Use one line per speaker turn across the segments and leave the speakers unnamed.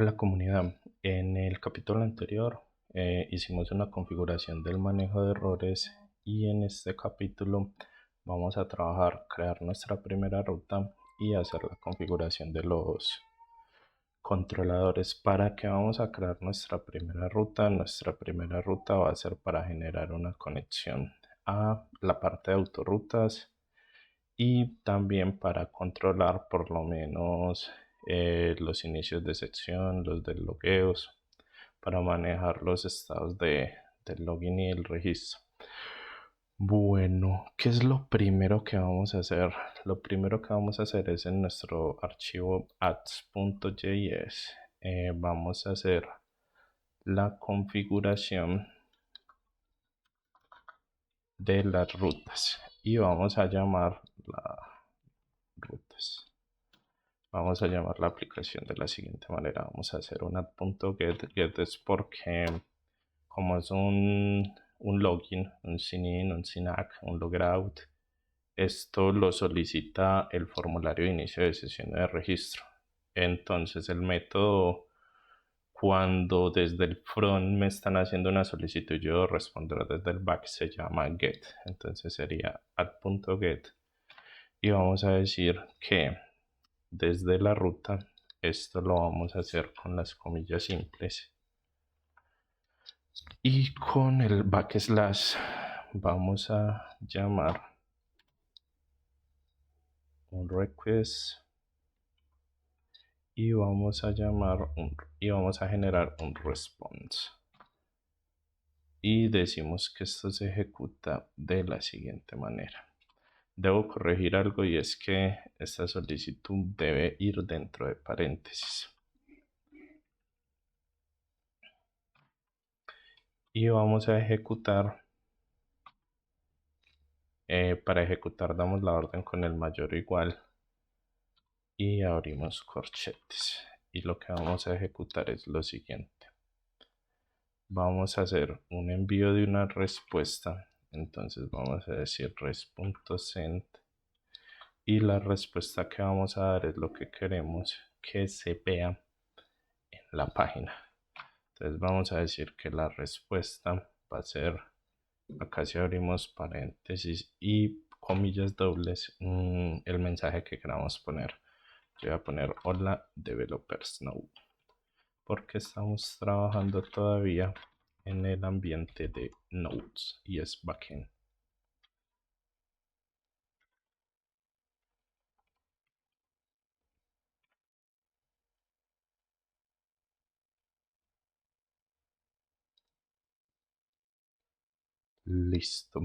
Hola comunidad, en el capítulo anterior hicimos una configuración del manejo de errores y en este capítulo vamos a crear nuestra primera ruta y hacer la configuración de los controladores. ¿Para qué vamos a crear nuestra primera ruta? Nuestra primera ruta va a ser para generar una conexión a la parte de autorrutas y también para controlar por lo menos los inicios de sección, los deslogueos, para manejar los estados del login y el registro. Bueno, ¿qué es lo primero que vamos a hacer? Lo primero que vamos a hacer es en nuestro archivo ads.js. Vamos a hacer la configuración de las rutas y vamos a llamar las rutas. Vamos a llamar la aplicación de la siguiente manera. Vamos a hacer un add.get. Get es porque como es un login, un sign in, un sign out, un logout, esto lo solicita el formulario de inicio de sesión de registro. Entonces el método, cuando desde el front me están haciendo una solicitud y yo responder desde el back, se llama get. Entonces sería add.get y vamos a decir que desde la ruta, esto lo vamos a hacer con las comillas simples y con el backslash vamos a llamar un request y vamos a generar un response y decimos que esto se ejecuta de la siguiente manera. Debo corregir algo y es que esta solicitud debe ir dentro de paréntesis. Y vamos a ejecutar. Para ejecutar damos la orden con el mayor o igual y abrimos corchetes. Y lo que vamos a ejecutar es lo siguiente. Vamos a hacer un envío de una respuesta. Entonces vamos a decir res.send y la respuesta que vamos a dar es lo que queremos que se vea en la página. Entonces vamos a decir que la respuesta va a ser, acá si abrimos paréntesis y comillas dobles, el mensaje que queramos poner. Yo voy a poner hola developers now, porque estamos trabajando todavía en el ambiente de Nodes y es backend. Listo.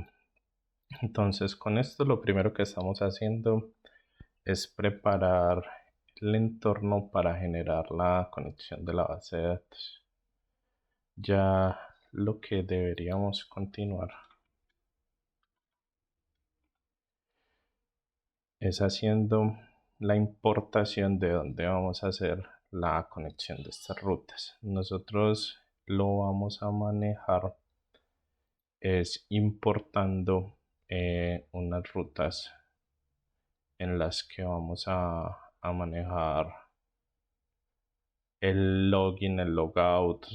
Entonces con esto lo primero que estamos haciendo es preparar el entorno para generar la conexión de la base de datos. Ya lo que deberíamos continuar es haciendo la importación de donde vamos a hacer la conexión de estas rutas. Nosotros lo vamos a manejar es importando unas rutas en las que vamos a manejar el login, el logout,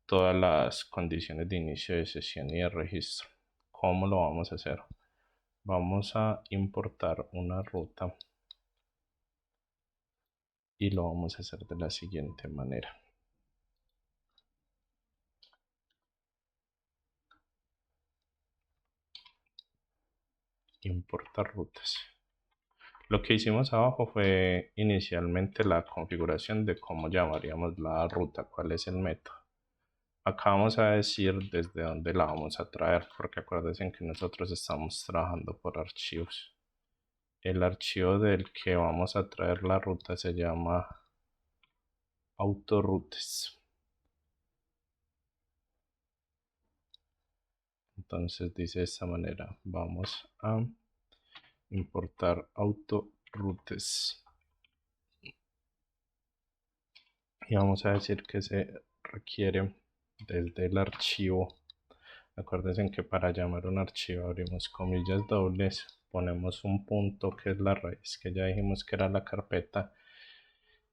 todas las condiciones de inicio de sesión y de registro. ¿Cómo lo vamos a hacer? Vamos a importar una ruta y lo vamos a hacer de la siguiente manera. Importar rutas. Lo que hicimos abajo fue inicialmente la configuración de cómo llamaríamos la ruta, cuál es el método. Acá vamos a decir desde dónde la vamos a traer, porque acuérdense que nosotros estamos trabajando por archivos. El archivo del que vamos a traer la ruta se llama autorutes. Entonces dice de esta manera, vamos a importar autorutes y vamos a decir que se requiere desde el archivo. Acuérdense que para llamar un archivo abrimos comillas dobles, ponemos un punto que es la raíz, que ya dijimos que era la carpeta,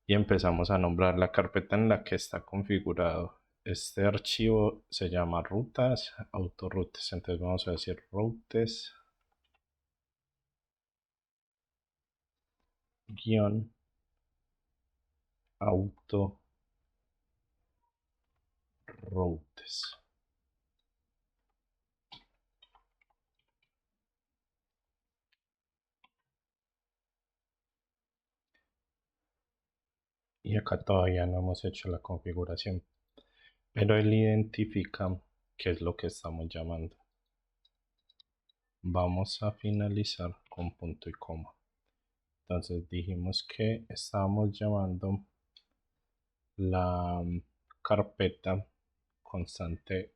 y empezamos a nombrar la carpeta en la que está configurado. Este archivo se llama rutas, autorutes. Entonces vamos a decir routes guión auto routes. Y acá todavía no hemos hecho la configuración, pero él identifica qué es lo que estamos llamando. Vamos a finalizar con punto y coma. Entonces dijimos que estábamos llamando la carpeta constante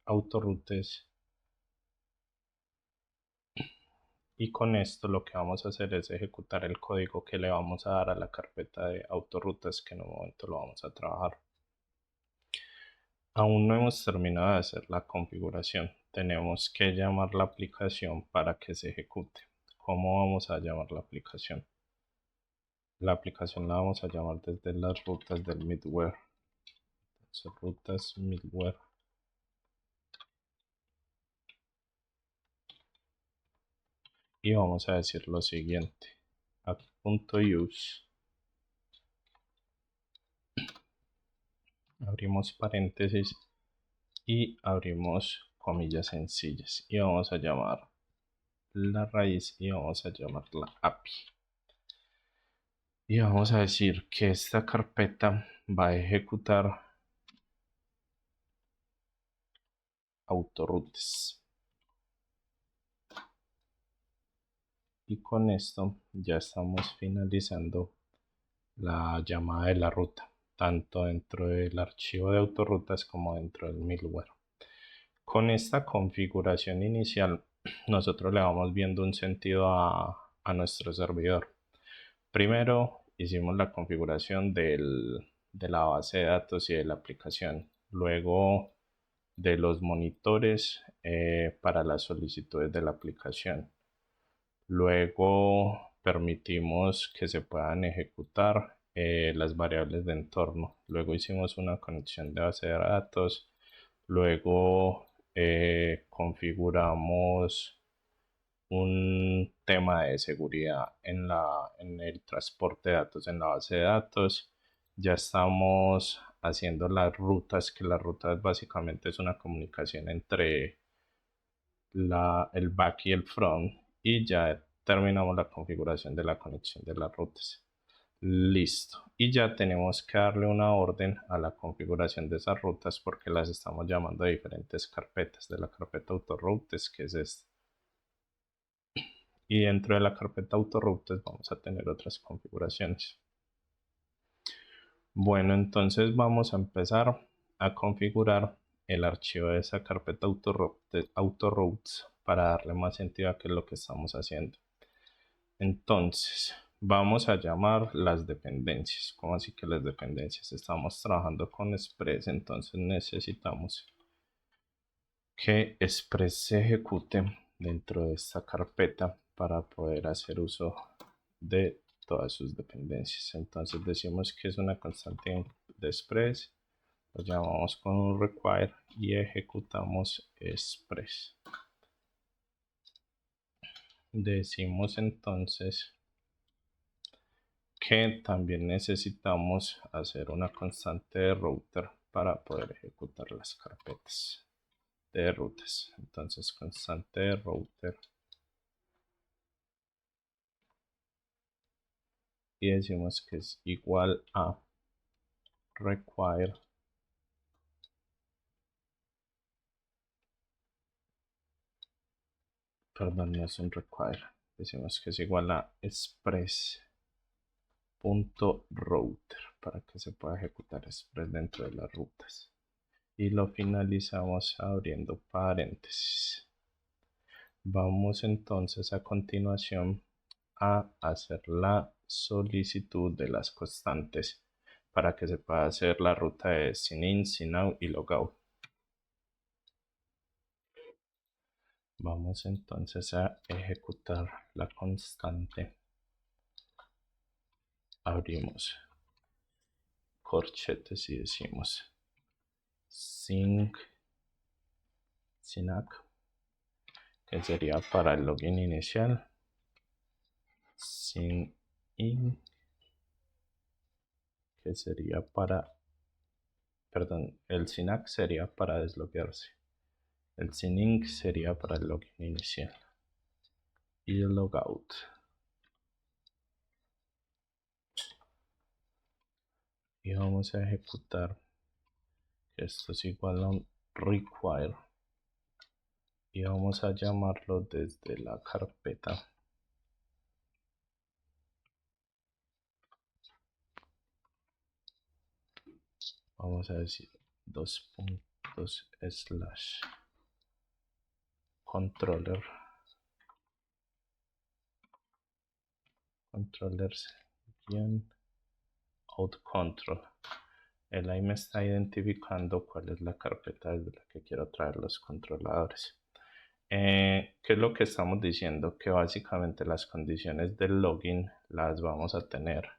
autorutes, y con esto lo que vamos a hacer es ejecutar el código que le vamos a dar a la carpeta de autorutes, que en un momento lo vamos a trabajar. Aún no hemos terminado de hacer la configuración. Tenemos que llamar la aplicación para que se ejecute. ¿Cómo vamos a llamar la aplicación? La aplicación la vamos a llamar desde las rutas del middleware. Entonces, rutas middleware. Y vamos a decir lo siguiente: app.use, abrimos paréntesis y abrimos comillas sencillas, y vamos a llamar la raíz y vamos a llamarla API. Y vamos a decir que esta carpeta va a ejecutar autorutes. Y con esto ya estamos finalizando la llamada de la ruta, tanto dentro del archivo de autorrutas como dentro del middleware. Con esta configuración inicial, nosotros le vamos viendo un sentido a nuestro servidor. Primero hicimos la configuración de la base de datos y de la aplicación. Luego de los monitores para las solicitudes de la aplicación. Luego permitimos que se puedan ejecutar las variables de entorno. Luego hicimos una conexión de base de datos. Luego configuramos un tema de seguridad en el transporte de datos en la base de datos. Ya estamos haciendo las rutas, que las rutas básicamente es una comunicación entre el back y el front, y ya terminamos la configuración de la conexión de las rutas. Listo. Y ya tenemos que darle una orden a la configuración de esas rutas, porque las estamos llamando a diferentes carpetas. De la carpeta autoroutes, que es esta. Y dentro de la carpeta autoroutes vamos a tener otras configuraciones. Bueno, entonces vamos a empezar a configurar el archivo de esa carpeta autoroutes para darle más sentido a qué es lo que estamos haciendo. Entonces vamos a llamar las dependencias. ¿Cómo así que las dependencias? Estamos trabajando con Express, entonces necesitamos que Express se ejecute dentro de esta carpeta para poder hacer uso de todas sus dependencias. Entonces decimos que es una constante de Express, lo llamamos con un require y ejecutamos Express. Decimos entonces que también necesitamos hacer una constante de router para poder ejecutar las carpetas de rutas. Entonces constante de router, y decimos que es igual a require perdón, no es un require, decimos que es igual a express.router para que se pueda ejecutar express dentro de las rutas, y lo finalizamos abriendo paréntesis. Vamos entonces a continuación a hacer la solicitud de las constantes para que se pueda hacer la ruta de sign in, sign out y logout. Vamos entonces a ejecutar la constante. Abrimos corchetes y decimos synac, que sería para el login inicial, sign in, que sería para, perdón, el synac sería para desloguearse, el sign in sería para el login inicial y el logout. Y vamos a ejecutar, esto es igual a un require, y vamos a llamarlo desde la carpeta. Vamos a decir dos puntos slash controllers bien out control. Él ahí me está identificando cuál es la carpeta desde la que quiero traer los controladores. ¿Qué es lo que estamos diciendo? Que básicamente las condiciones del login las vamos a tener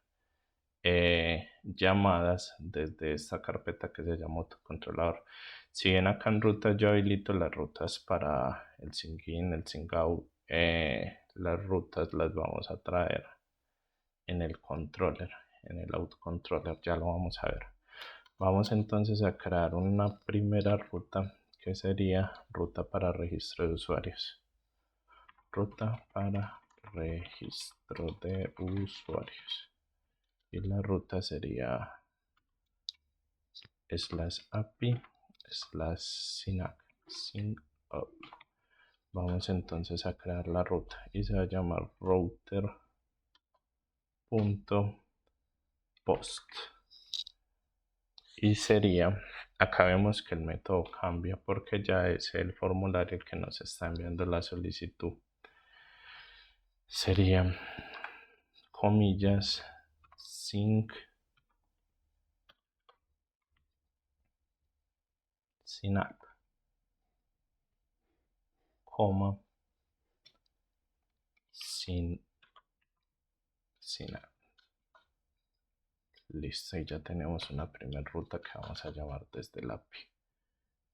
llamadas desde esta carpeta que se llama autocontrolador. Si bien acá en ruta yo habilito las rutas para el sync in, el sync out, las rutas las vamos a traer en el controller, en el autocontroller, ya lo vamos a ver. Vamos entonces a crear una primera ruta que sería ruta para registro de usuarios. Ruta para registro de usuarios. Y la ruta sería /api /synac. Vamos entonces a crear la ruta y se va a llamar router.post. Y sería, acá vemos que el método cambia porque ya es el formulario que nos está enviando la solicitud. Sería comillas sync synac, coma synac. Listo, y ya tenemos una primera ruta que vamos a llamar desde el API.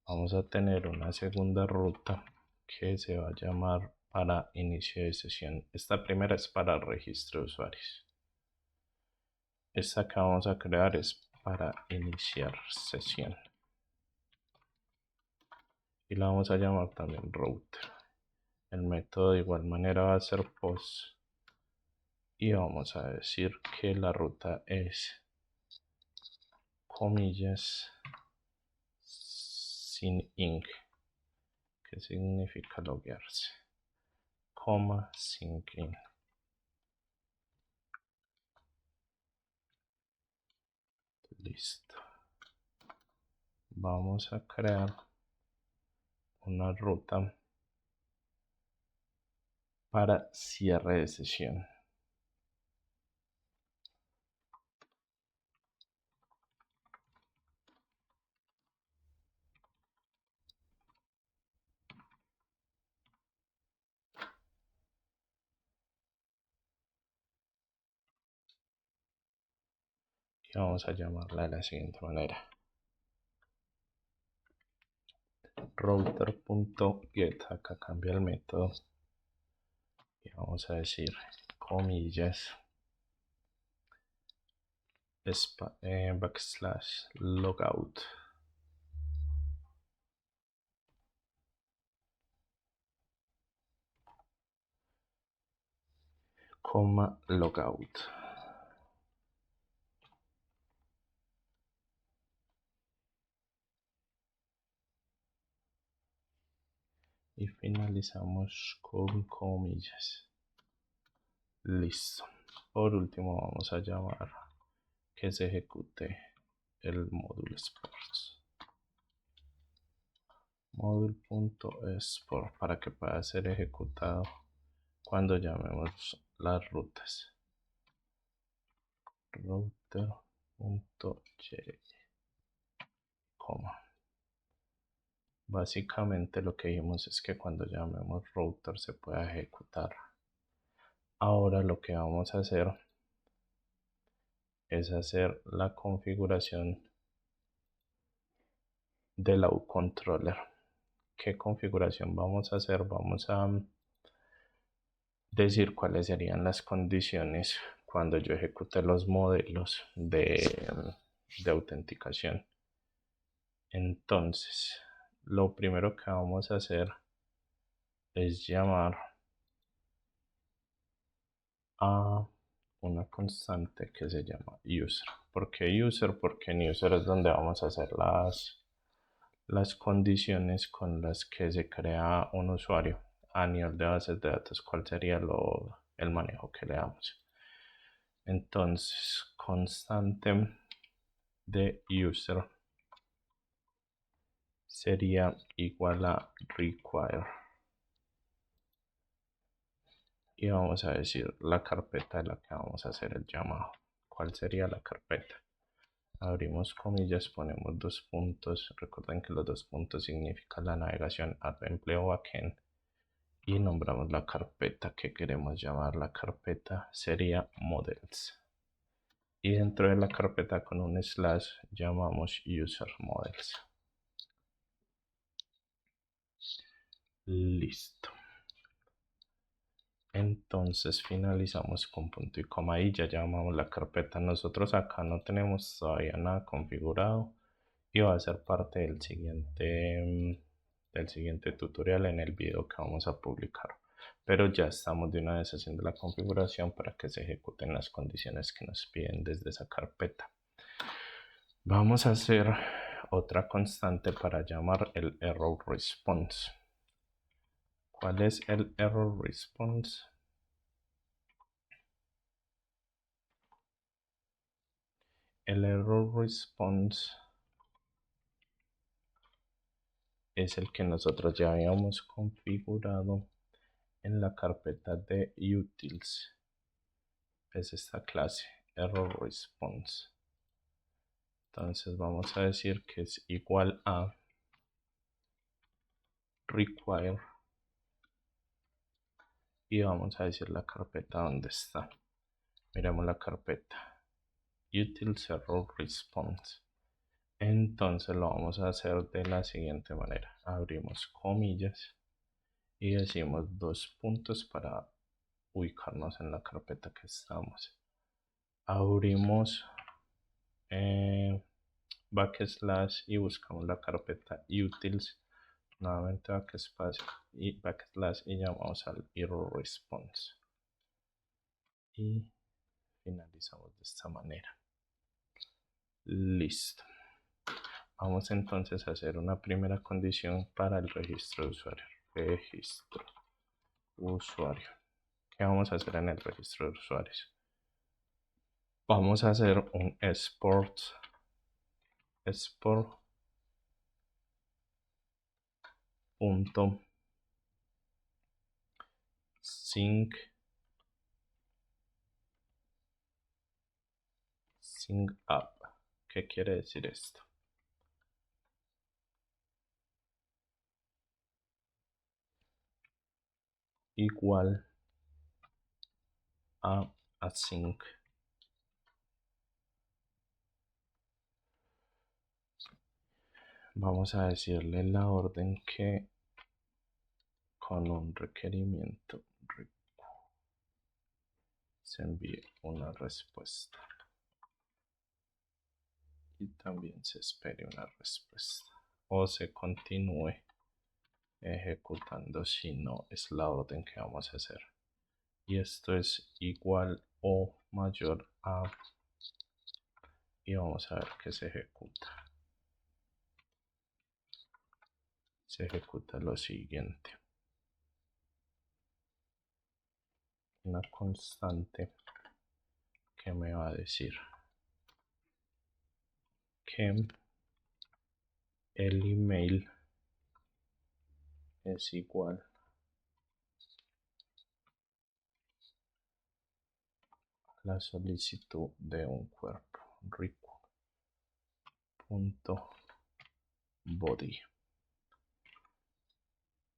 Vamos a tener una segunda ruta que se va a llamar para inicio de sesión. Esta primera es para registro de usuarios. Esta que vamos a crear es para iniciar sesión. Y la vamos a llamar también router. El método de igual manera va a ser post. Y vamos a decir que la ruta es comillas sin ink, que significa loguearse, coma sin in. Listo. Vamos a crear una ruta para cierre de sesión. Y vamos a llamarla de la siguiente manera. Router.get, acá cambia el método. Y vamos a decir comillas /logout. Coma logout. Y finalizamos con comillas. Listo. Por último vamos a llamar que se ejecute el módulo sports. Module.export para que pueda ser ejecutado cuando llamemos las rutas. Router.j, básicamente lo que vimos es que cuando llamemos router se pueda ejecutar. Ahora lo que vamos a hacer es hacer la configuración del autocontroller. ¿Qué configuración vamos a hacer? Vamos a decir cuáles serían las condiciones cuando yo ejecute los modelos de autenticación. Entonces, lo primero que vamos a hacer es llamar a una constante que se llama user. ¿Por qué user? Porque en user es donde vamos a hacer las condiciones con las que se crea un usuario a nivel de bases de datos. ¿Cuál sería el manejo que le damos? Entonces, constante de user sería igual a require. Y vamos a decir la carpeta de la que vamos a hacer el llamado. ¿Cuál sería la carpeta? Abrimos comillas, ponemos dos puntos. Recuerden que los dos puntos significan la navegación app empleo backend. Y nombramos la carpeta que queremos llamar. La carpeta sería models. Y dentro de la carpeta con un slash llamamos user models. Listo. Entonces finalizamos con punto y coma y ya llamamos la carpeta. Nosotros acá no tenemos todavía nada configurado y va a ser parte del siguiente tutorial en el video que vamos a publicar. Pero ya estamos de una vez haciendo la configuración para que se ejecuten las condiciones que nos piden desde esa carpeta. Vamos a hacer otra constante para llamar el error response. ¿Cuál es el error response? El error response es el que nosotros ya habíamos configurado en la carpeta de utils. Es esta clase, error response. Entonces vamos a decir que es igual a require y vamos a decir la carpeta donde está. Miremos la carpeta utils error response. Entonces lo vamos a hacer de la siguiente manera. Abrimos comillas y decimos dos puntos para ubicarnos en la carpeta que estamos. Abrimos backslash y buscamos la carpeta utils. Nuevamente backslash y llamamos al error response. Y finalizamos de esta manera. Listo. Vamos entonces a hacer una primera condición para el registro de usuario. Registro usuario. ¿Qué vamos a hacer en el registro de usuarios? Vamos a hacer un export punto sync up. ¿Qué quiere decir esto? Igual a async. Vamos a decirle la orden que con un requerimiento se envíe una respuesta y también se espere una respuesta o se continúe ejecutando si no es la orden que vamos a hacer. Y esto es igual o mayor a y vamos a ver que se ejecuta. Se ejecuta lo siguiente. Una constante que me va a decir que el email es igual a la solicitud de un cuerpo request.body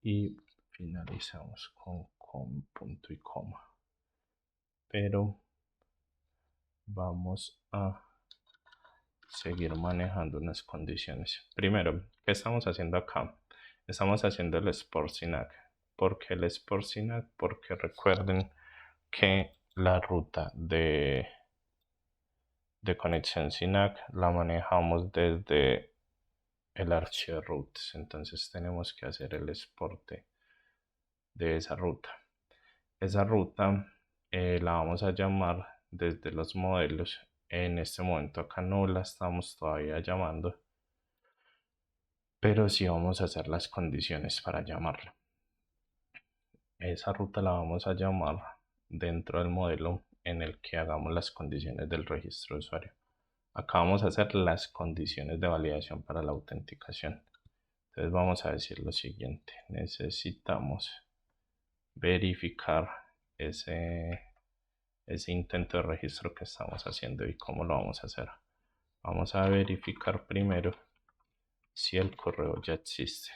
y finalizamos con punto y coma, pero vamos a seguir manejando unas condiciones. Primero, ¿qué estamos haciendo acá? Estamos haciendo el Sport SYNAC. ¿Por qué el Sport SYNAC? Porque recuerden que la ruta de conexión SYNAC la manejamos desde el archivo routes. Entonces tenemos que hacer el exporte de esa ruta. Esa ruta la vamos a llamar desde los modelos. En este momento acá no la estamos todavía llamando, pero sí vamos a hacer las condiciones para llamarla. Esa ruta la vamos a llamar dentro del modelo en el que hagamos las condiciones del registro de usuario. Acá vamos a hacer las condiciones de validación para la autenticación. Entonces vamos a decir lo siguiente: necesitamos verificar ese intento de registro que estamos haciendo. ¿Y cómo lo vamos a hacer? Vamos a verificar primero si el correo ya existe.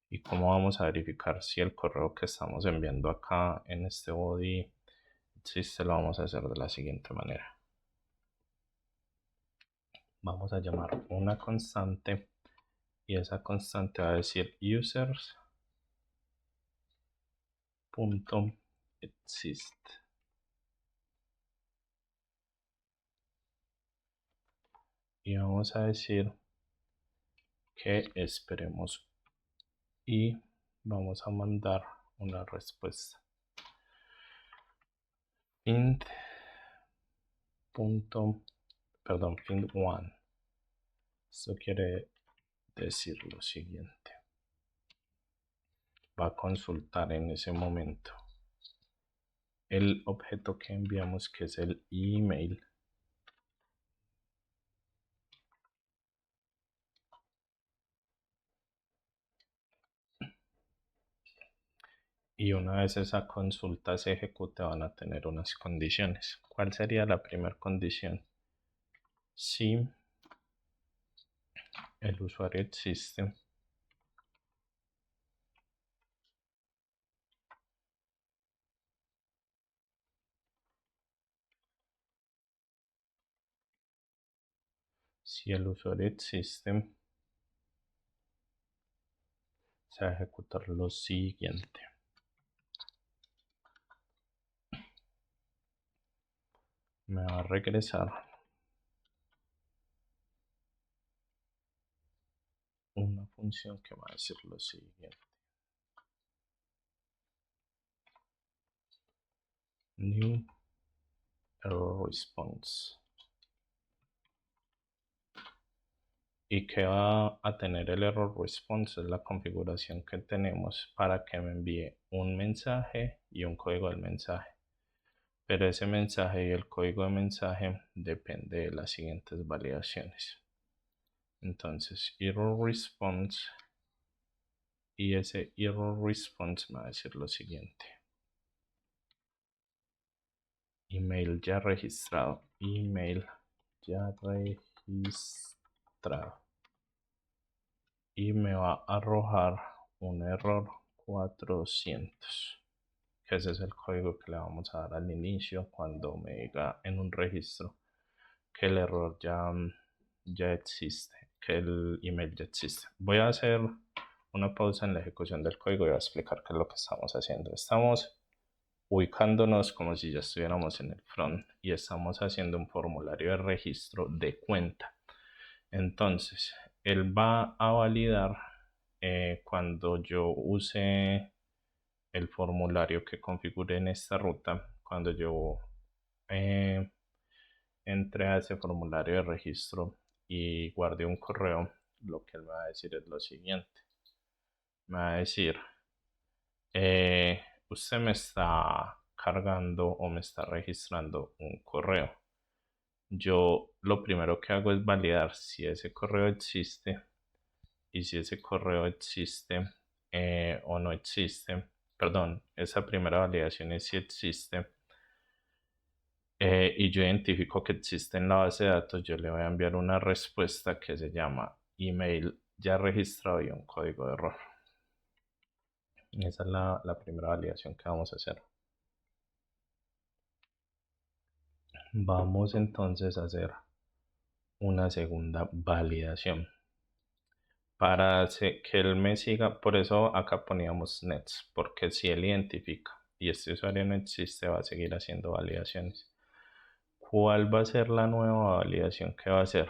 ¿Y cómo vamos a verificar si el correo que estamos enviando acá en este body existe? Lo vamos a hacer de la siguiente manera. Vamos a llamar una constante y esa constante va a decir users.exist. Y vamos a decir que esperemos y vamos a mandar una respuesta. Int int1. Esto quiere decir lo siguiente: va a consultar en ese momento el objeto que enviamos, que es el email, y una vez esa consulta se ejecute van a tener unas condiciones. ¿Cuál sería la primera condición? Si el usuario existe, si el usuario existe, se va a ejecutar lo siguiente: me va a regresar una función que va a decir lo siguiente: new error response. ¿Y que va a tener el error response? Es la configuración que tenemos para que me envíe un mensaje y un código del mensaje. Pero ese mensaje y el código de mensaje depende de las siguientes validaciones. Entonces, error response, y ese error response me va a decir lo siguiente: email ya registrado, email ya registrado, y me va a arrojar un error 400, que ese es el código que le vamos a dar al inicio cuando me diga en un registro que el error ya existe, que el email ya existe. Voy a hacer una pausa en la ejecución del código y voy a explicar qué es lo que estamos haciendo. Estamos ubicándonos como si ya estuviéramos en el front y estamos haciendo un formulario de registro de cuenta. Entonces, él va a validar cuando yo use el formulario que configure en esta ruta. Cuando yo entre a ese formulario de registro y guarde un correo, lo que él me va a decir es lo siguiente: me va a decir, usted me está cargando o me está registrando un correo. Yo lo primero que hago es validar si ese correo existe, y si ese correo existe o no existe. Perdón, esa primera validación es si existe. Y yo identifico que existe en la base de datos. Yo le voy a enviar una respuesta que se llama email ya registrado y un código de error. Esa es la primera validación que vamos a hacer. Vamos entonces a hacer una segunda validación. Para que él me siga, por eso acá poníamos nets, porque si él identifica y este usuario no existe, va a seguir haciendo validaciones. ¿Cuál va a ser la nueva validación que va a hacer?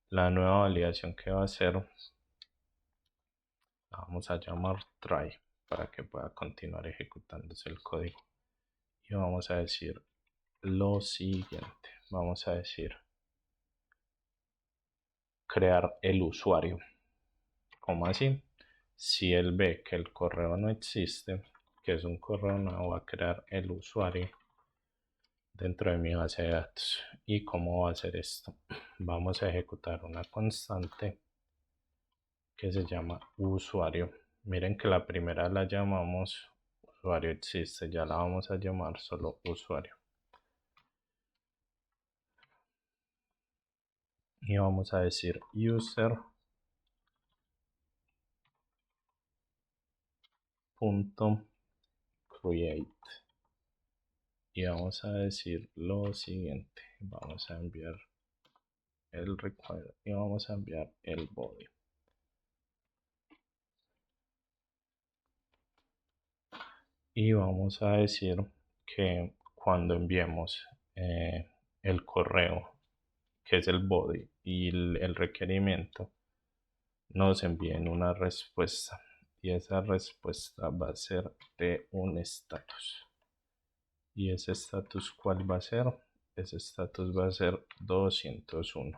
La nueva validación que va a hacer, la vamos a llamar try para que pueda continuar ejecutándose el código. Y vamos a decir lo siguiente. Vamos a decir crear el usuario. ¿Cómo así? Si él ve que el correo no existe, que es un correo nuevo, va a crear el usuario dentro de mi base de datos. ¿Y cómo va a hacer esto? Vamos a ejecutar una constante que se llama usuario. Miren que la primera la llamamos usuario existe, ya la vamos a llamar solo usuario. Y vamos a decir user .create y vamos a decir lo siguiente. Vamos a enviar el require y vamos a enviar el body. Y vamos a decir que cuando enviemos el correo, que es el body, y el requerimiento, nos envíen una respuesta. Y esa respuesta va a ser de un status. ¿Y ese status cuál va a ser? Ese status va a ser 201.json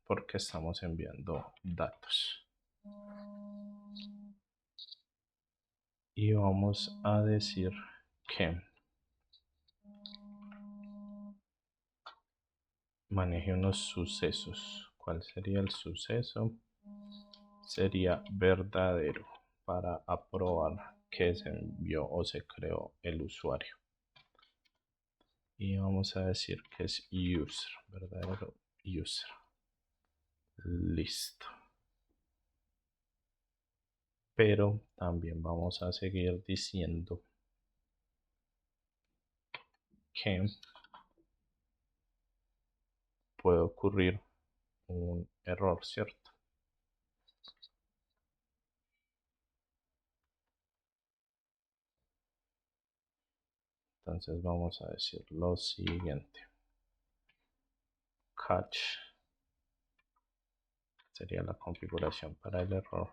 porque estamos enviando datos. Y vamos a decir que maneje unos sucesos. ¿Cuál sería el suceso? Sería verdadero para aprobar que se envió o se creó el usuario. Y vamos a decir que es user, verdadero user. Listo. Pero también vamos a seguir diciendo que puede ocurrir un error, ¿cierto? Entonces vamos a decir lo siguiente. Catch sería la configuración para el error.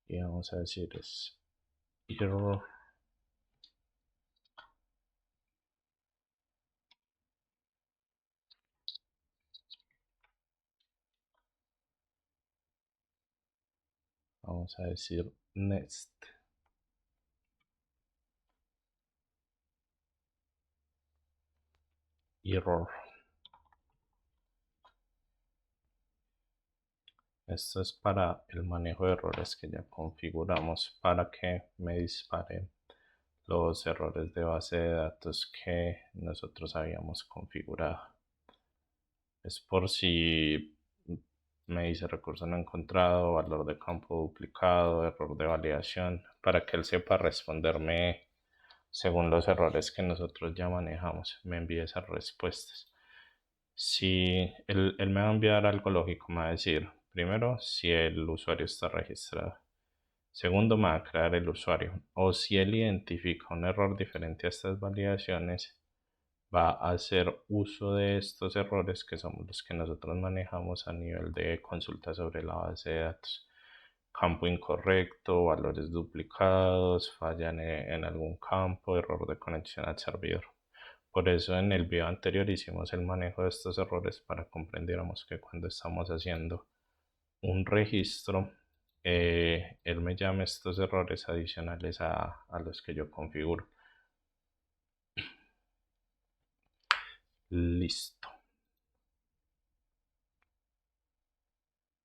Y vamos a decir es error vamos a decir next error. Esto es para el manejo de errores que ya configuramos para que me dispare los errores de base de datos que nosotros habíamos configurado. Es por si me dice recurso no encontrado, valor de campo duplicado, error de validación, para que él sepa responderme según los errores que nosotros ya manejamos, me envíe esas respuestas. Si él me va a enviar algo lógico, me va a decir, primero, si el usuario está registrado. Segundo, me va a crear el usuario. O si él identifica un error diferente a estas validaciones, va a hacer uso de estos errores que somos los que nosotros manejamos a nivel de consulta sobre la base de datos. Campo incorrecto, valores duplicados, fallan en algún campo, error de conexión al servidor. Por eso en el video anterior hicimos el manejo de estos errores para que comprendiéramos que cuando estamos haciendo un registro, él me llame estos errores adicionales a los que yo configuro. Listo.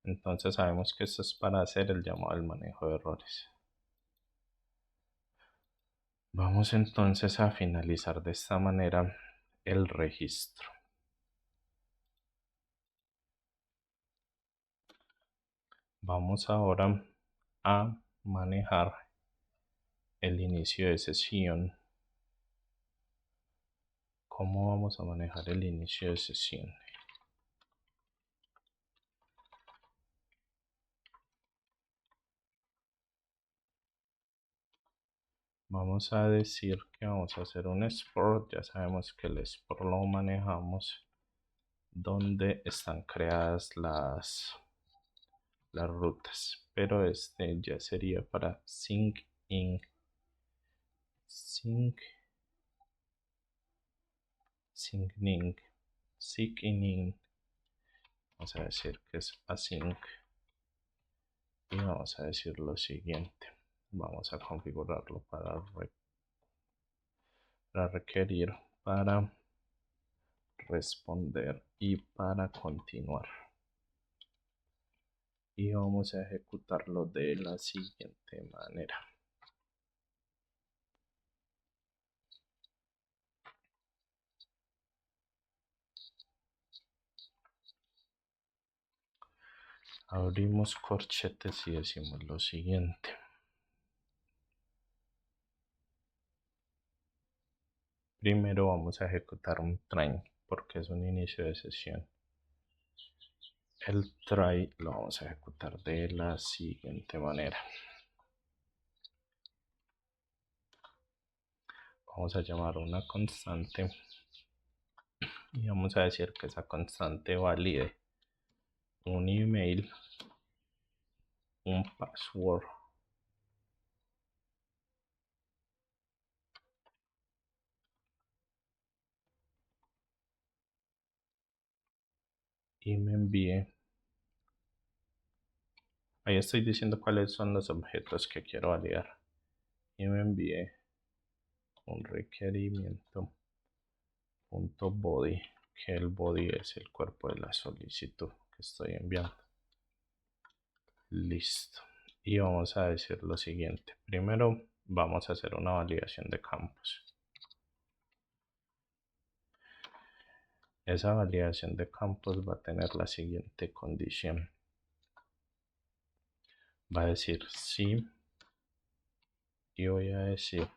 Entonces sabemos que esto es para hacer el llamado al manejo de errores. Vamos entonces a finalizar de esta manera el registro. Vamos ahora a manejar el inicio de sesión. ¿Cómo vamos a manejar el inicio de sesión? Vamos a decir que vamos a hacer un export. Ya sabemos que el export lo manejamos donde están creadas las rutas, pero este ya sería para sync in, sync signing, signing. Vamos a decir que es async y vamos a decir lo siguiente. Vamos a configurarlo para requerir, para responder y para continuar. Y vamos a ejecutarlo de la siguiente manera. Abrimos corchetes y decimos lo siguiente. Primero vamos a ejecutar un try porque es un inicio de sesión. El try lo vamos a ejecutar de la siguiente manera. Vamos a llamar una constante y vamos a decir que esa constante valide un email, un password y me envíe. Ahí estoy diciendo cuáles son los objetos que quiero validar y me envíe un requerimiento .body, que el body es el cuerpo de la solicitud que estoy enviando. Listo. Y vamos a decir lo siguiente. Primero vamos a hacer una validación de campos. Esa validación de campos va a tener la siguiente condición. Va a decir sí y voy a decir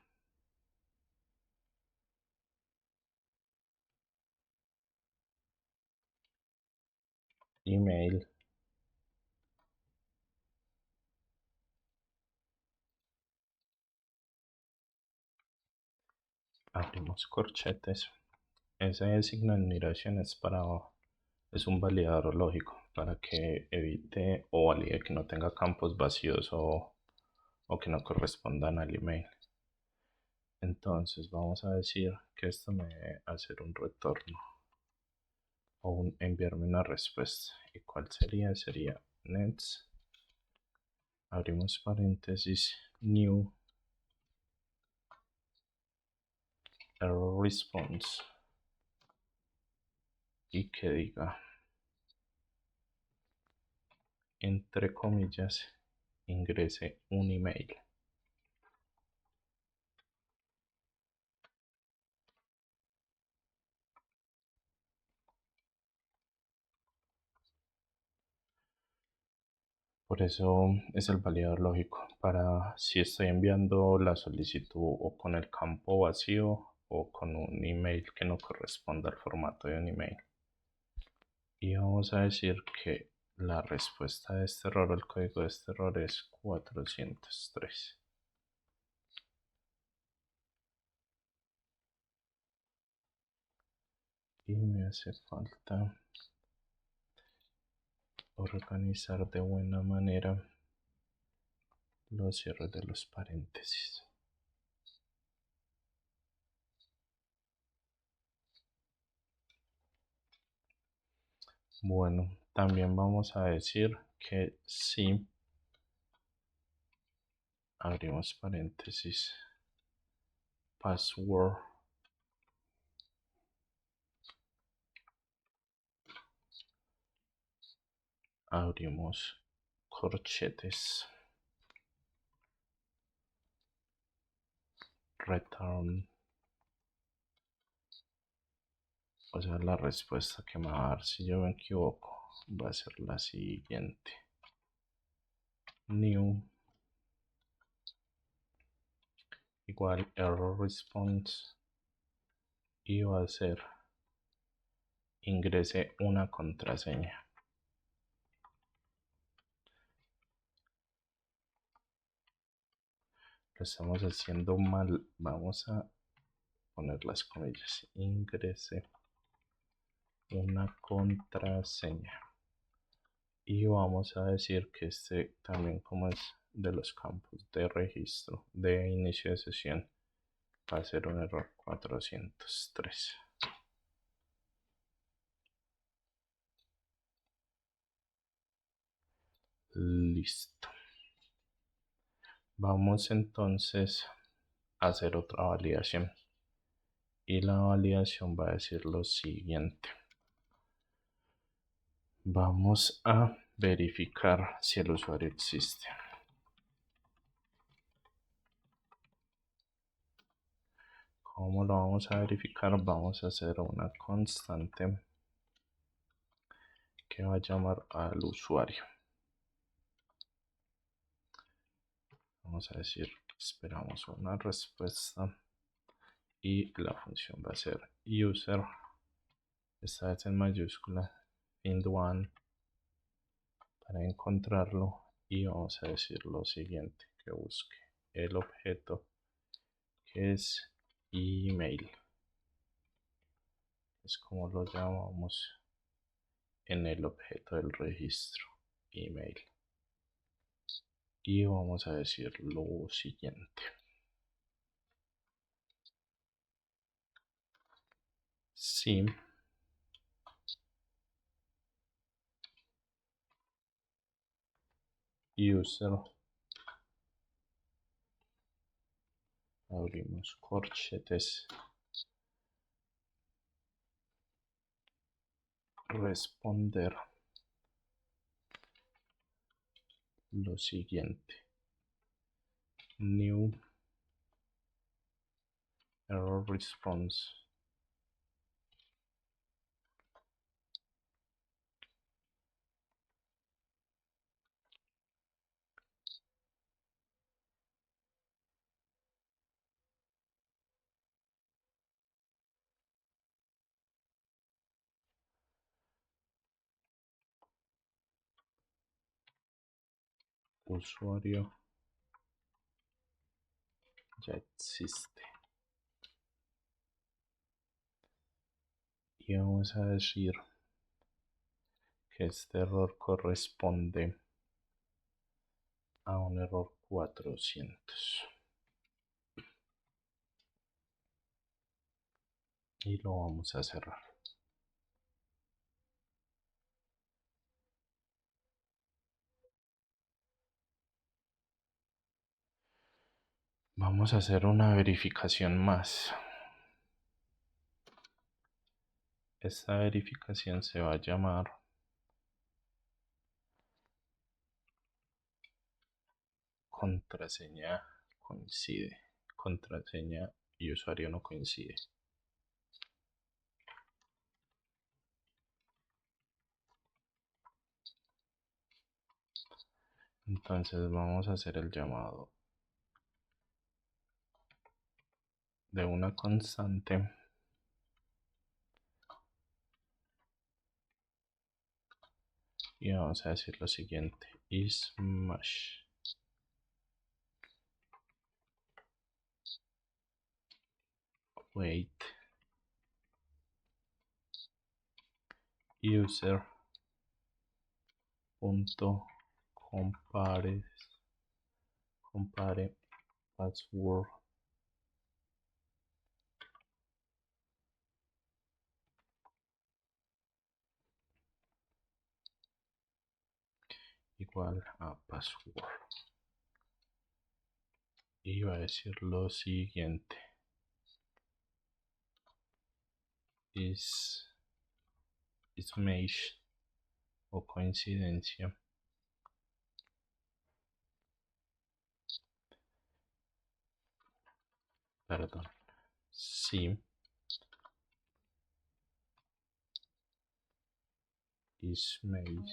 email abrimos corchetes. Ese signo de admiración es un validador lógico para que evite o valide que no tenga campos vacíos o que no correspondan al email. Entonces vamos a decir que esto me debe hacer un retorno o enviarme una respuesta. ¿Y cuál sería? Sería nets, abrimos paréntesis, new error response y que diga entre comillas ingrese un email. Por eso es el validador lógico, para si estoy enviando la solicitud o con el campo vacío o con un email que no corresponda al formato de un email. Y vamos a decir que la respuesta de este error, el código de este error es 403. Y me hace falta organizar de buena manera los cierres de los paréntesis. Bueno, también vamos a decir que si abrimos paréntesis password abrimos corchetes return, o sea, la respuesta que me va a dar si yo me equivoco va a ser la siguiente: new igual error response y va a ser ingrese una contraseña. Lo estamos haciendo mal. Vamos a poner las comillas. Ingrese una contraseña. Y vamos a decir que este también, como es de los campos de registro de inicio de sesión, va a ser un error 403. Listo. Vamos entonces a hacer otra validación. Y la validación va a decir lo siguiente. Vamos a verificar si el usuario existe. ¿Cómo lo vamos a verificar? Vamos a hacer una constante que va a llamar al usuario. Vamos a decir, esperamos una respuesta y la función va a ser user, esta vez en mayúscula, find one para encontrarlo, y vamos a decir lo siguiente, que busque el objeto que es email, es como lo llamamos en el objeto del registro email, y vamos a decir lo siguiente. Si user, abrimos corchetes, responder lo siguiente, new error response, usuario ya existe, y vamos a decir que este error corresponde a un error 400 y lo vamos a cerrar. Vamos a hacer una verificación más. Esta verificación se va a llamar contraseña coincide, contraseña y usuario no coincide. Entonces vamos a hacer el llamado de una constante y vamos a decir lo siguiente, smash wait user punto compare password igual a password, y va a decir lo siguiente, is match o coincidencia, perdón, si is match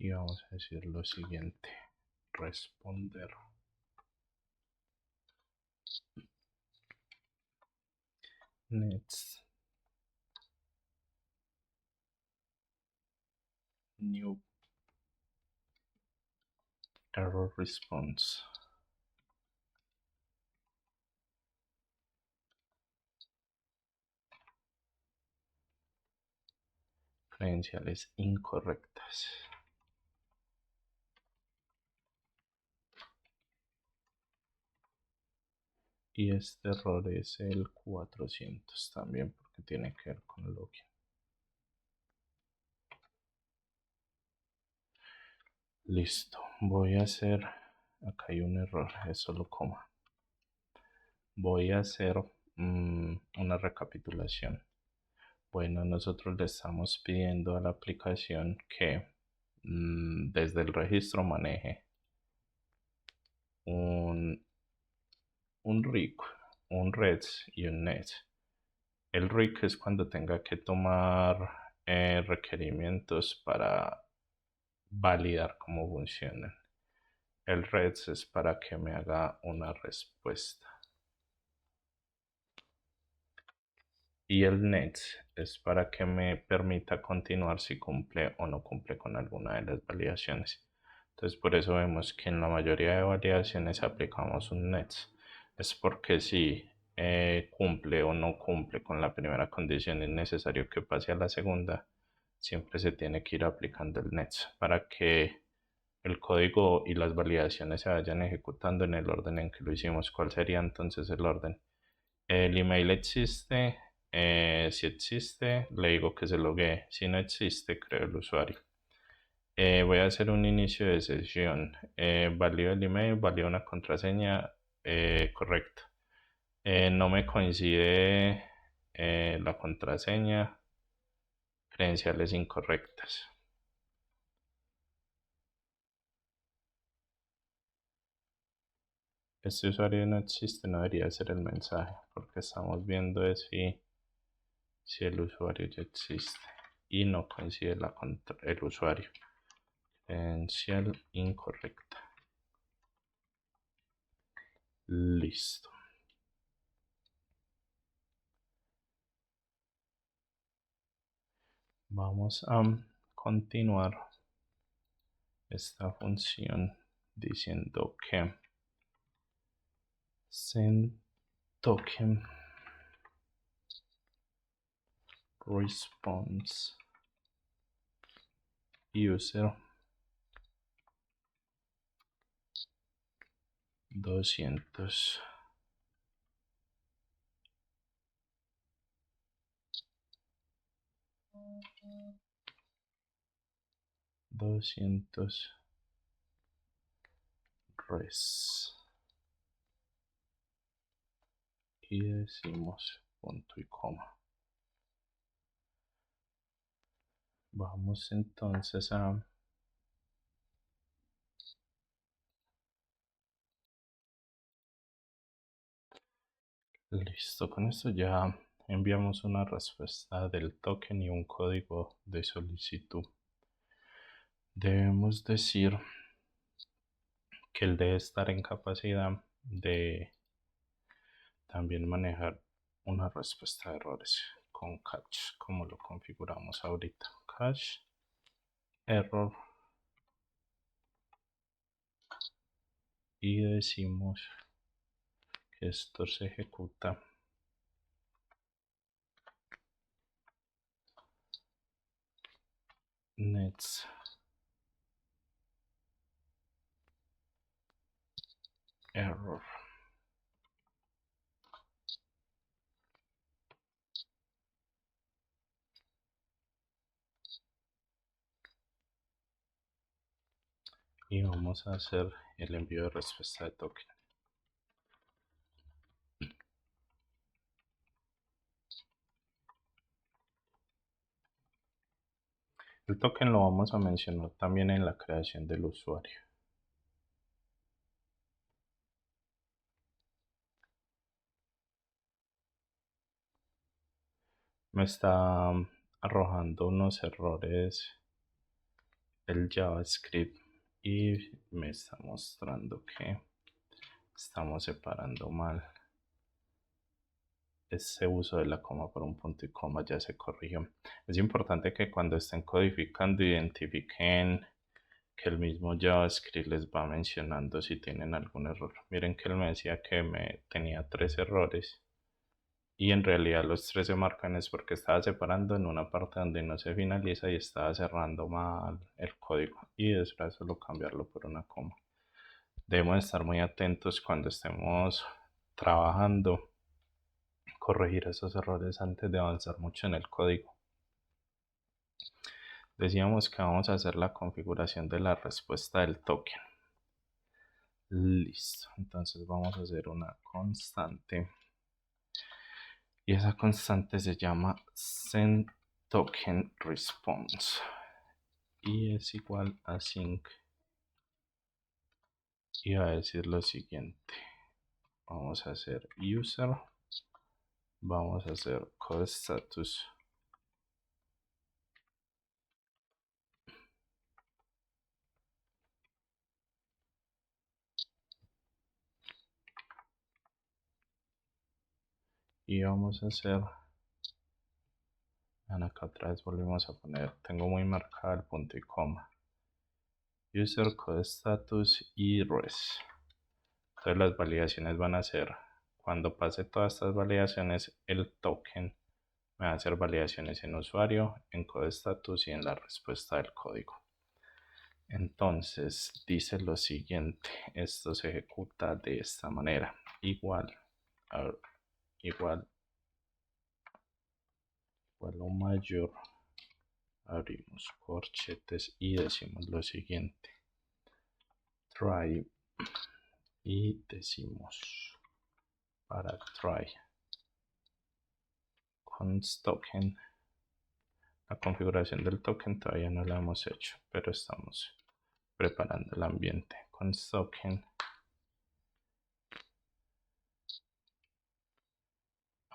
y vamos a decir lo siguiente: responder next new error response. Credenciales incorrectas. Y este error es el 400 también, porque tiene que ver con login. Listo, voy a hacer, acá hay un error, es solo coma. Voy a hacer una recapitulación. Bueno, nosotros le estamos pidiendo a la aplicación que desde el registro maneje un, un RIC, un REDS y un NET. El RIC es cuando tenga que tomar requerimientos para validar cómo funcionan. El REDS es para que me haga una respuesta. Y el NET es para que me permita continuar si cumple o no cumple con alguna de las validaciones. Entonces por eso vemos que en la mayoría de validaciones aplicamos un NET. Es porque si cumple o no cumple con la primera condición es necesario que pase a la segunda. Siempre se tiene que ir aplicando el NET para que el código y las validaciones se vayan ejecutando en el orden en que lo hicimos. ¿Cuál sería entonces el orden? El email existe. Si existe, le digo que se logue. Si no existe, creo el usuario. Voy a hacer un inicio de sesión. Valido el email, valido una contraseña correcta. No me coincide la contraseña. Credenciales incorrectas. Este usuario no existe, no debería ser el mensaje, porque estamos viendo si el usuario ya existe y no coincide el usuario. Credencial incorrecta. Listo. Vamos a continuar esta función diciendo que send token response user 200. Res y decimos punto y coma. Vamos entonces a listo, con esto ya enviamos una respuesta del token y un código de solicitud. Debemos decir que él debe estar en capacidad de también manejar una respuesta de errores con catch, como lo configuramos ahorita. Catch error y decimos que esto se ejecuta next error. Y vamos a hacer el envío de respuesta de token. El token lo vamos a mencionar también en la creación del usuario. Me está arrojando unos errores el JavaScript y me está mostrando que estamos separando mal. Ese uso de la coma por un punto y coma ya se corrigió. Es importante que cuando estén codificando identifiquen que el mismo JavaScript les va mencionando si tienen algún error. Miren que él me decía que me tenía 3 errores y en realidad los 3 se marcan es porque estaba separando en una parte donde no se finaliza y estaba cerrando mal el código y es solo cambiarlo por una coma. Debemos estar muy atentos cuando estemos trabajando, corregir esos errores antes de avanzar mucho en el código. Decíamos que vamos a hacer la configuración de la respuesta del token. Listo, entonces vamos a hacer una constante y esa constante se llama sendTokenResponse y es igual a sync y va a decir lo siguiente. Vamos a hacer user, vamos a hacer codeStatus y vamos a hacer, acá otra vez volvemos a poner, tengo muy marcado el punto y coma, user codeStatus y res. Entonces las validaciones van a ser, cuando pase todas estas validaciones, el token me va a hacer validaciones en usuario, en codeStatus y en la respuesta del código. Entonces dice lo siguiente, esto se ejecuta de esta manera, igual o mayor, abrimos corchetes y decimos lo siguiente, try y decimos para try const token. La configuración del token todavía no la hemos hecho, pero estamos preparando el ambiente. Const token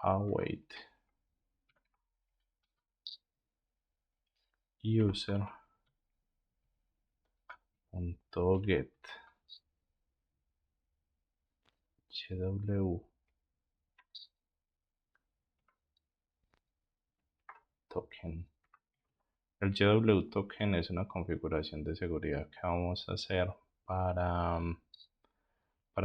await user.get gw token. El GW token es una configuración de seguridad que vamos a hacer para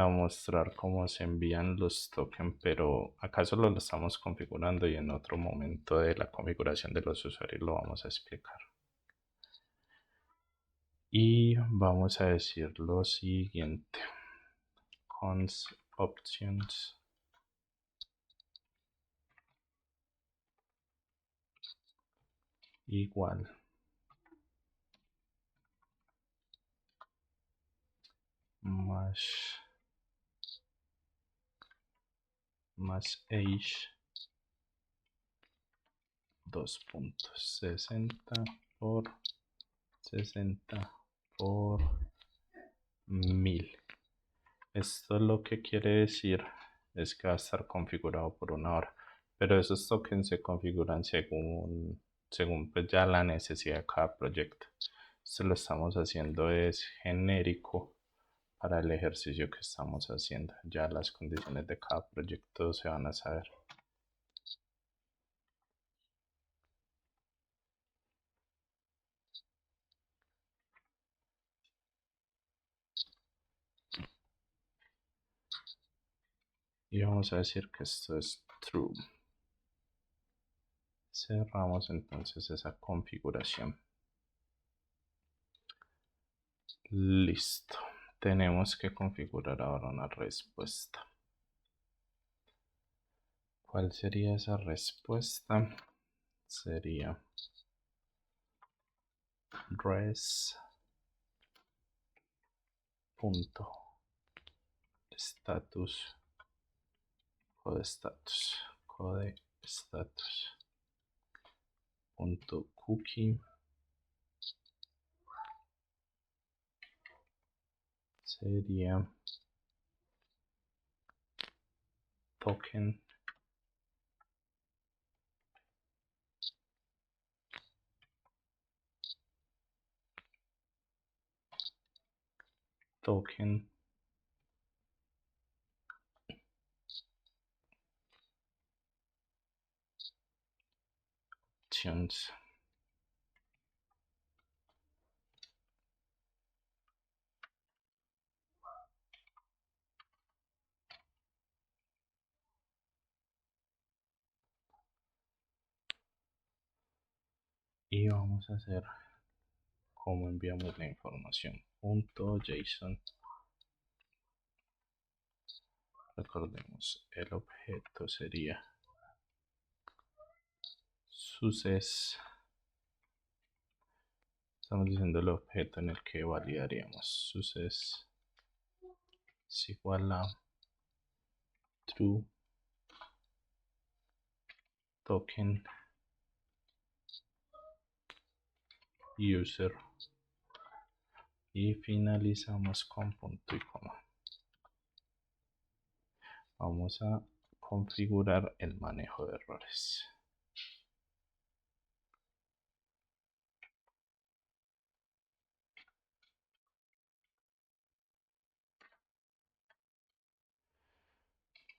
mostrar cómo se envían los tokens, pero acá solo lo estamos configurando y en otro momento de la configuración de los usuarios lo vamos a explicar. Y vamos a decir lo siguiente, const options igual más age 2.60 por 60 por 1000. Esto lo que quiere decir es que va a estar configurado por una hora, pero esos tokens se configuran según pues ya la necesidad de cada proyecto. Esto lo estamos haciendo es genérico para el ejercicio que estamos haciendo. Ya las condiciones de cada proyecto se van a saber. Y vamos a decir que esto es true. Cerramos entonces esa configuración. Listo. Tenemos que configurar ahora una respuesta. ¿Cuál sería esa respuesta? Sería res punto status code status punto cookie sería token token options. Y vamos a hacer cómo enviamos la información. .json. Recordemos, el objeto sería success. Estamos diciendo el objeto en el que validaríamos. Success es igual a true token user y finalizamos con punto y coma. Vamos a configurar el manejo de errores.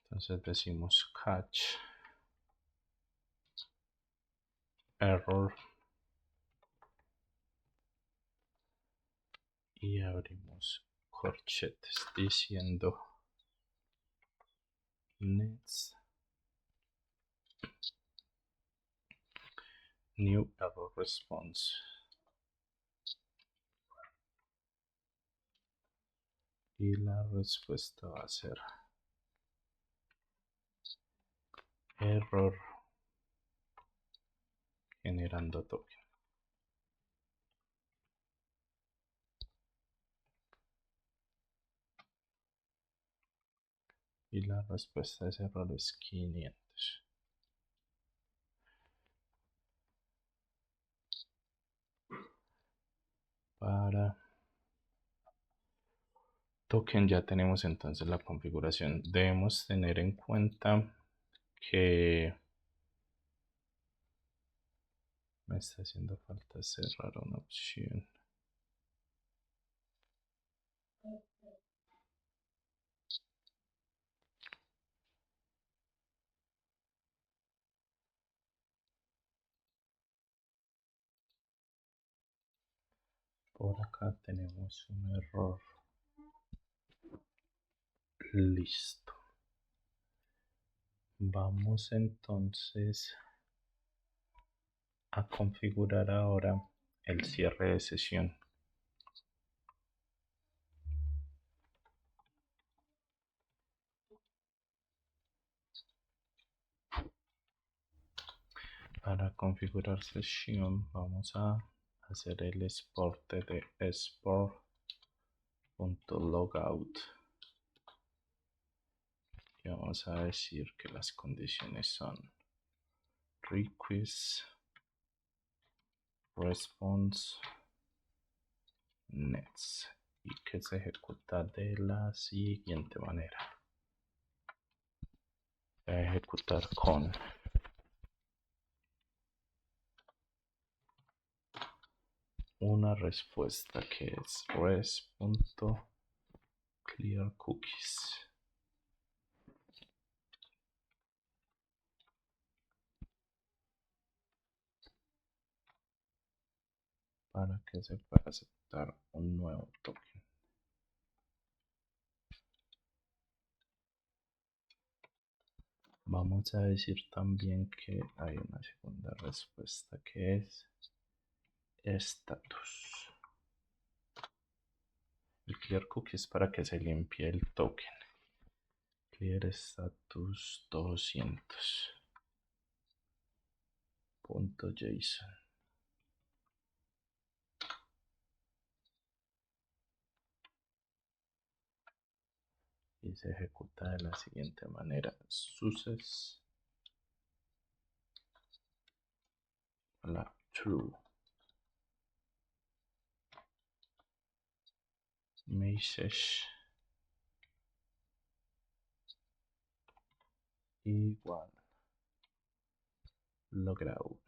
Entonces decimos catch error y abrimos corchetes diciendo next new error response. Y la respuesta va a ser error generando token. Y la respuesta de ese error es 500. Para token ya tenemos entonces la configuración. Debemos tener en cuenta que me está haciendo falta cerrar una opción. Por acá tenemos un error. Listo. Vamos entonces a configurar ahora el cierre de sesión. Para configurar sesión vamos a hacer el exporte de export.logout y vamos a decir que las condiciones son request response next y que se ejecuta de la siguiente manera. Voy a ejecutar con una respuesta que es res.clearCookies. Para que se pueda aceptar un nuevo token. Vamos a decir también que hay una segunda respuesta que es status. El clear cookie es para que se limpie el token. Clear status 200.json. Y se ejecuta de la siguiente manera. Success la true message igual logrado.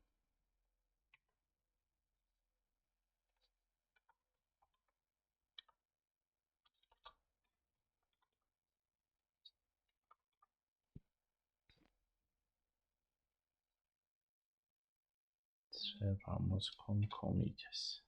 cerramos con comillas.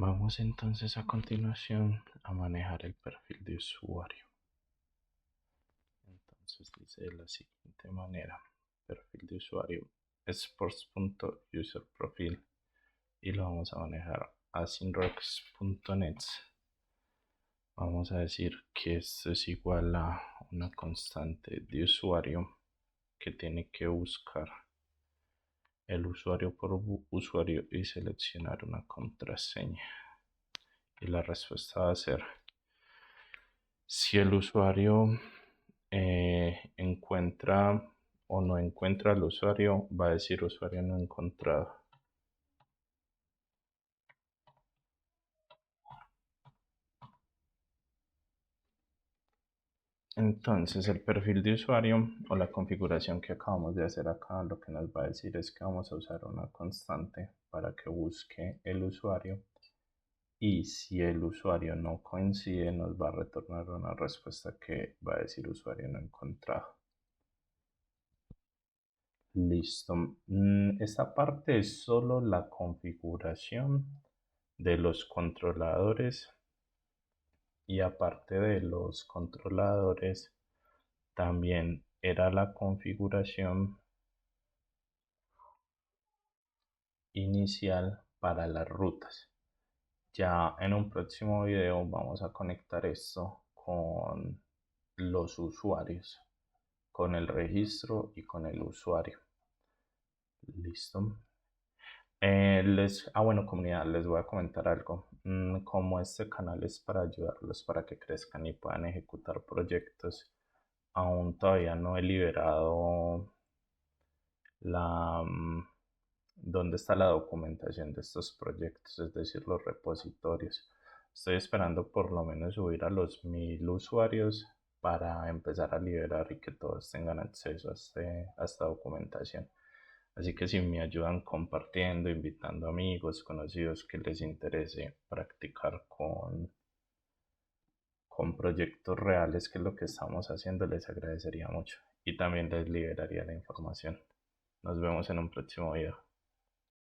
Vamos entonces a continuación a manejar el perfil de usuario. Entonces dice de la siguiente manera: perfil de usuario sports.userprofile, y lo vamos a manejar a synrex.net. Vamos a decir que esto es igual a una constante de usuario que tiene que buscar el usuario por usuario y seleccionar una contraseña. Y la respuesta va a ser: si el usuario encuentra o no encuentra al usuario, va a decir usuario no encontrado. Entonces el perfil de usuario o la configuración que acabamos de hacer acá, lo que nos va a decir es que vamos a usar una constante para que busque el usuario, y si el usuario no coincide nos va a retornar una respuesta que va a decir usuario no encontrado. Listo. Esta parte es solo la configuración de los controladores, y aparte de los controladores también era la configuración inicial para las rutas. Ya en un próximo video vamos a conectar esto con los usuarios, con el registro y con el usuario. Listo. Bueno, comunidad, les voy a comentar algo. Como este canal es para ayudarlos para que crezcan y puedan ejecutar proyectos, aún todavía no he liberado la dónde está la documentación de estos proyectos, es decir, los repositorios. Estoy esperando por lo menos subir a los 1000 usuarios para empezar a liberar y que todos tengan acceso a esta documentación. Así que si me ayudan compartiendo, invitando amigos, conocidos que les interese practicar con proyectos reales, que es lo que estamos haciendo, les agradecería mucho. Y también les liberaría la información. Nos vemos en un próximo video.